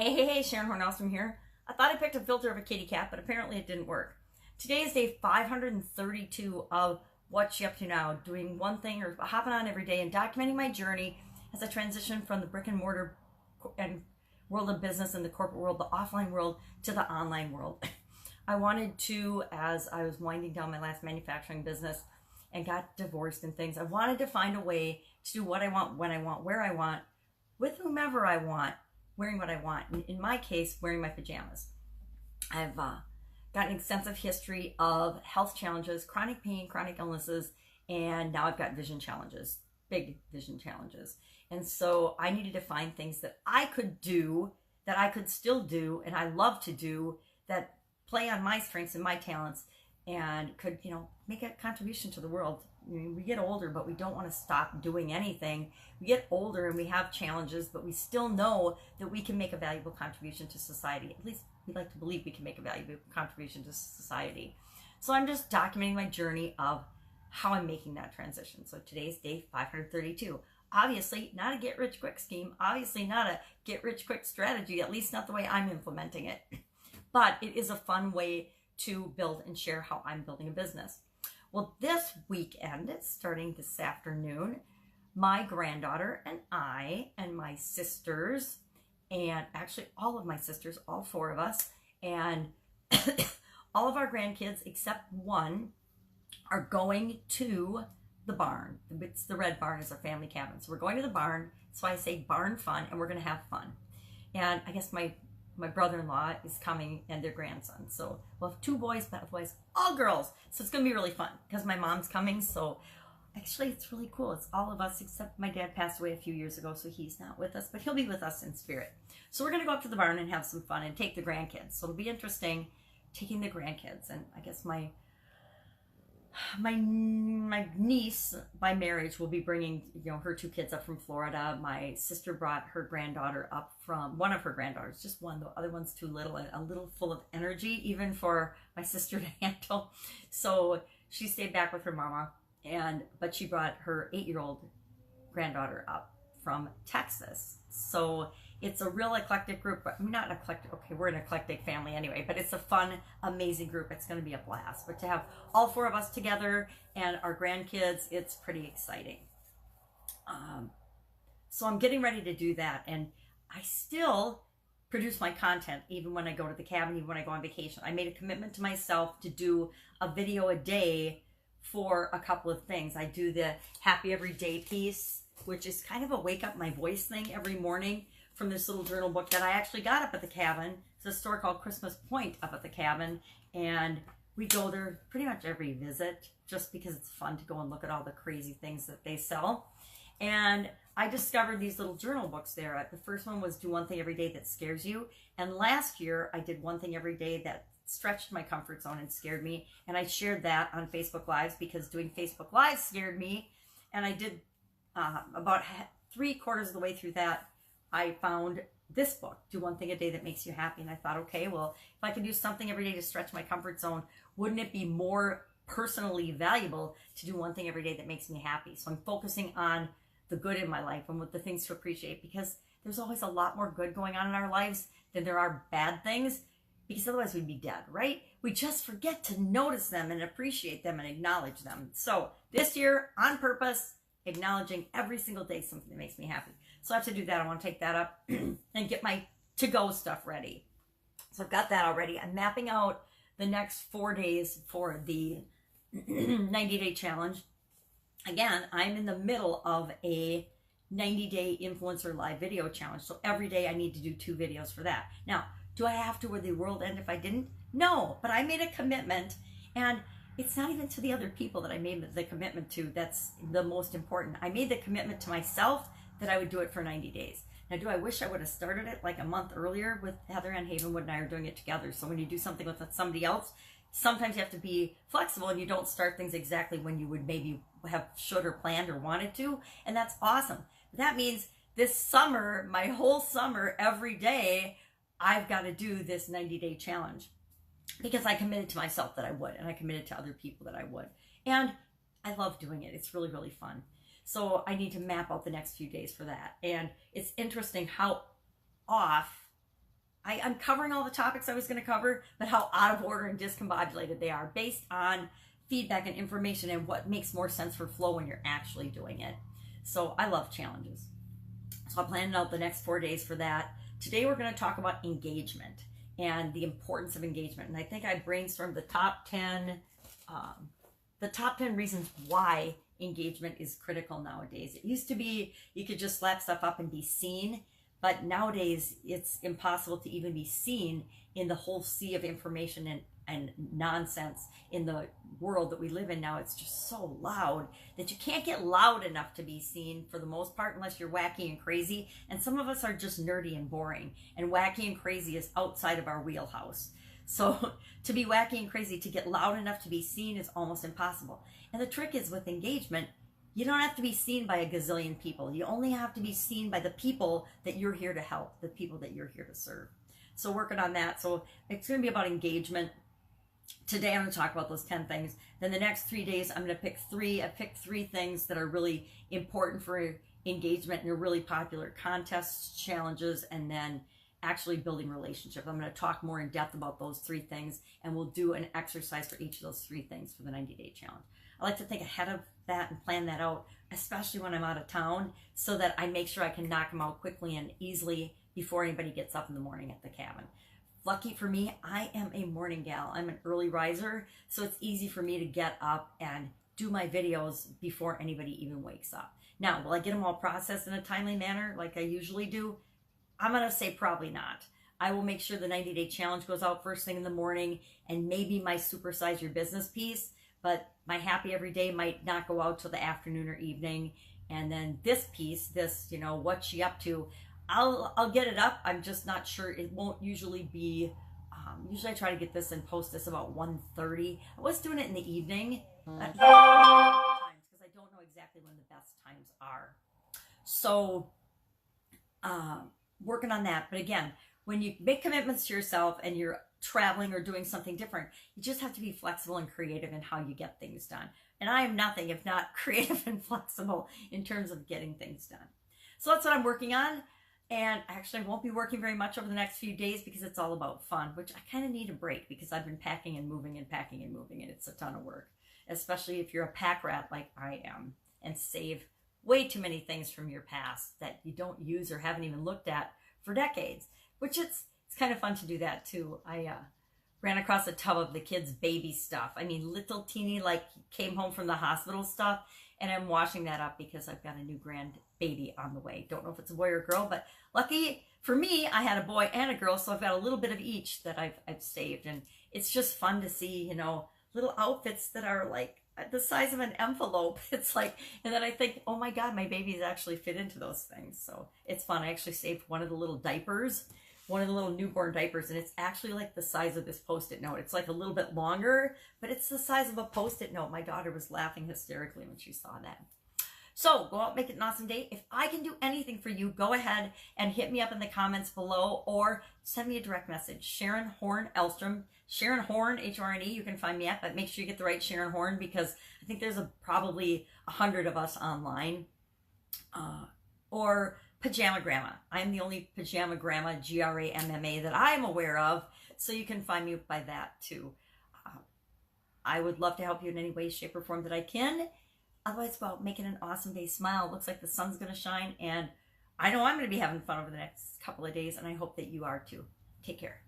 Hey, Sharon Horne-Ellstrom here. I thought I picked a filter of a kitty cat, but apparently it didn't work. Today is day 532 of What's You Up To Now, doing one thing or hopping on every day and documenting my journey as I transition from the brick and mortar and world of business and the corporate world, the offline world, to the online world. I wanted to, as I was winding down my last manufacturing business and got divorced and things, I wanted to find a way to do what I want, when I want, where I want, with whomever I want, wearing what I want. In my case, wearing my pajamas. I've got an extensive history of health challenges, chronic pain, chronic illnesses, and now I've got vision challenges, big vision challenges. And so I needed to find things that I could do, that I could still do, and I love to do, that play on my strengths and my talents and could, make a contribution to the world. We get older, but we don't want to stop doing anything. We get older and we have challenges, but we still know that we can make a valuable contribution to society. At least we like to believe we can make a valuable contribution to society. So I'm just documenting my journey of how I'm making that transition. So today's day 532. Obviously not a get-rich-quick scheme. Obviously not a get-rich-quick strategy, at least not the way I'm implementing it. But it is a fun way to build and share how I'm building a business. Well, this weekend, starting this afternoon, my granddaughter and I and my sisters, and actually all of my sisters, all four of us, and all of our grandkids except one are going to the barn. It's the red barn, is our family cabin. So we're going to the barn. That's why I say barn fun, and we're going to have fun. And I guess my brother-in-law is coming and their grandson. So we'll have two boys, but otherwise all girls. So it's going to be really fun because my mom's coming. So actually it's really cool. It's all of us except my dad passed away a few years ago, so he's not with us, but he'll be with us in spirit. So we're going to go up to the barn and have some fun and take the grandkids. So it'll be interesting taking the grandkids. And I guess my niece by marriage will be bringing her two kids up from Florida. My sister brought her granddaughter up from, one of her granddaughters, just one, the other one's too little and a little full of energy even for my sister to handle, so she stayed back with her mama, but she brought her 8-year-old granddaughter up from Texas. So it's a real eclectic group, but not eclectic. Okay, we're an eclectic family anyway, but it's a fun, amazing group. It's going to be a blast. But to have all four of us together and our grandkids, it's pretty exciting. So I'm getting ready to do that. And I still produce my content even when I go to the cabin, even when I go on vacation. I made a commitment to myself to do a video a day for a couple of things. I do the Happy Every Day piece, which is kind of a wake up my voice thing every morning, from this little journal book that I actually got up at the cabin. It's a store called Christmas Point up at the cabin, and we go there pretty much every visit just because it's fun to go and look at all the crazy things that they sell. And I discovered these little journal books there. The first one was Do One Thing Every Day That Scares You, and last year I did One Thing Every Day That Stretched My Comfort Zone and Scared Me, and I shared that on Facebook Lives because doing Facebook Lives scared me. And I did about 3/4 of the way through that, I found this book, Do One Thing a Day That Makes You Happy. And I thought, okay, well, if I can do something every day to stretch my comfort zone, wouldn't it be more personally valuable to do one thing every day that makes me happy? So I'm focusing on the good in my life and what the things to appreciate, because there's always a lot more good going on in our lives than there are bad things, because otherwise we'd be dead, right? We just forget to notice them and appreciate them and acknowledge them. So this year, on purpose, acknowledging every single day something that makes me happy. So I have to do that. I want to take that up and get my to-go stuff ready. So I've got that already. I'm mapping out the next 4 days for the 90-day challenge. Again, I'm in the middle of a 90-day influencer live video challenge. So every day I need to do 2 videos for that. Now, do I have to, would the world end if I didn't? No, but I made a commitment, and it's not even to the other people that I made the commitment to that's the most important. I made the commitment to myself that I would do it for 90 days. Now, do I wish I would have started it like a month earlier with Heather and Havenwood and I are doing it together? So when you do something with somebody else, sometimes you have to be flexible and you don't start things exactly when you would maybe have should or planned or wanted to. And that's awesome. That means this summer, my whole summer, every day, I've got to do this 90-day challenge because I committed to myself that I would, and I committed to other people that I would. And I love doing it. It's really, really fun. So I need to map out the next few days for that. And it's interesting how off I'm covering all the topics I was going to cover, but how out of order and discombobulated they are based on feedback and information and what makes more sense for flow when you're actually doing it. So I love challenges. So I'm planning out the next 4 days for that. Today we're going to talk about engagement and the importance of engagement. And I think I brainstormed the top 10 reasons why engagement is critical nowadays. It used to be you could just slap stuff up and be seen, but nowadays it's impossible to even be seen in the whole sea of information and nonsense in the world that we live in now. It's just so loud that you can't get loud enough to be seen for the most part unless you're wacky and crazy. And some of us are just nerdy and boring, and wacky and crazy is outside of our wheelhouse. So to be wacky and crazy, to get loud enough to be seen is almost impossible. And the trick is with engagement, you don't have to be seen by a gazillion people. You only have to be seen by the people that you're here to help, the people that you're here to serve. So working on that. So it's going to be about engagement. Today I'm going to talk about those 10 things. Then the next 3 days I'm going to pick three. I picked 3 things that are really important for engagement and are really popular: contests, challenges, and then actually building relationships. I'm going to talk more in depth about those 3 things, and we'll do an exercise for each of those 3 things for the 90-day challenge. I like to think ahead of that and plan that out, especially when I'm out of town, so that I make sure I can knock them out quickly and easily before anybody gets up in the morning at the cabin. Lucky for me, I am a morning gal. I'm an early riser, so it's easy for me to get up and do my videos before anybody even wakes up. Now, will I get them all processed in a timely manner like I usually do? I'm going to say probably not. I will make sure the 90-day challenge goes out first thing in the morning, and maybe my supersize your business piece, but my happy every day might not go out till the afternoon or evening. And then this piece, this, what's she up to, I'll get it up. I'm just not sure. It won't usually be, usually I try to get this and post this about 1:30. I was doing it in the evening because I don't know exactly when the best times are. So, working on that. But again, when you make commitments to yourself and you're traveling or doing something different, you just have to be flexible and creative in how you get things done. And I am nothing if not creative and flexible in terms of getting things done. So that's what I'm working on. And actually I won't be working very much over the next few days because it's all about fun, which I kind of need a break because I've been packing and moving and packing and moving, and it's a ton of work, especially if you're a pack rat like I am and save way too many things from your past that you don't use or haven't even looked at for decades, which it's kind of fun to do that too. I ran across a tub of the kids' baby stuff. I mean, little teeny, like came home from the hospital stuff, and I'm washing that up because I've got a new grandbaby on the way. Don't know if it's a boy or a girl, but lucky for me, I had a boy and a girl, so I've got a little bit of each that I've saved, and it's just fun to see, little outfits that are like the size of an envelope. It's like, and then I think, oh my God, my babies actually fit into those things. So it's fun. I actually saved one of the little diapers, one of the little newborn diapers, and it's actually like the size of this Post-it note. It's like a little bit longer, but it's the size of a Post-it note. My daughter was laughing hysterically when she saw that. So go out, make it an awesome day. If I can do anything for you, go ahead and hit me up in the comments below or send me a direct message. Sharon Horne-Ellstrom, Sharon Horne, H-O-R-N-E, you can find me at, but make sure you get the right Sharon Horne because I think there's probably 100 of us online. Or Pajama Grandma. I'm the only Pajama Grandma, G-R-A-M-M-A, that I am aware of, so you can find me by that too. I would love to help you in any way, shape, or form that I can. Otherwise, it's about making an awesome day smile. It looks like the sun's going to shine, and I know I'm going to be having fun over the next couple of days, and I hope that you are too. Take care.